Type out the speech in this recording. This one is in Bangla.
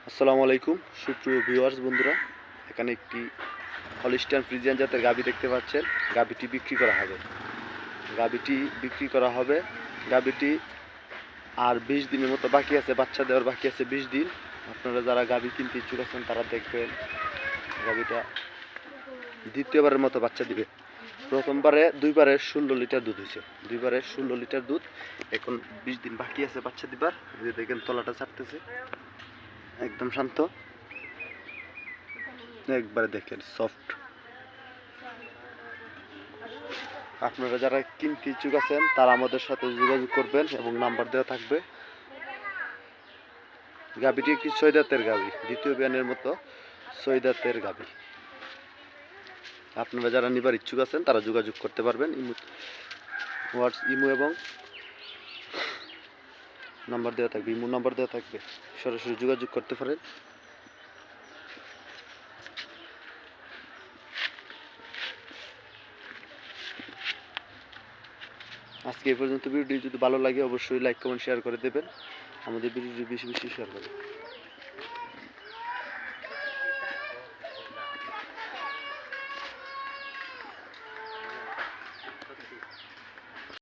আসসালামু আলাইকুম সুপ্রিয় ভিউয়ার্স বন্ধুরা, এখানে একটি হলিস্টিয়ান ফ্রিজিয়ান জাতের গাভী দেখতে পাচ্ছেন। গাভীটি বিক্রি করা হবে। গাভীটি আর 20 দিনের মতো বাকি আছে, বাচ্চা দেওয়ার বাকি আছে 20 দিন। আপনারা যারা গাভী কিনতে ইচ্ছুক আছেন তারা দেখবেন। গাভীটা দ্বিতীয়বারের মতো বাচ্চা দিবে। প্রথমবারে দুইবারে 16 লিটার দুধ হয়েছে, দুইবারে 16 লিটার দুধ। এখন 20 দিন বাকি আছে বাচ্চা দিবার। দেখেন তলাটা ছাড়তেছে, একদম শান্ত, একবারে দেখেন সফট। আপনারা যারা কিনতে ইচ্ছুক আছেন তারা আমাদের সাথে যোগাযোগ করবেন এবং নাম্বার দেওয়া থাকবে। গাভীটি একটি 6 দাঁতের গাভী, দ্বিতীয় বিয়ানের মতো 6 দাঁতের গাভী। আপনারা যারা নিবার ইচ্ছুক আছেন তারা যোগাযোগ করতে পারবেন। ইমো এবং নাম্বার দেওয়া থাকবে, ইমো নাম্বার দেওয়া থাকবে, সরাসরি যোগাযোগ করতে পারেন। আজকে এই পর্যন্ত। ভিডিওটি যদি ভালো লাগে অবশ্যই লাইক কমেন্ট শেয়ার করে দেবেন। আমাদের ভিডিওটি বেশি বেশি শেয়ার করবেন।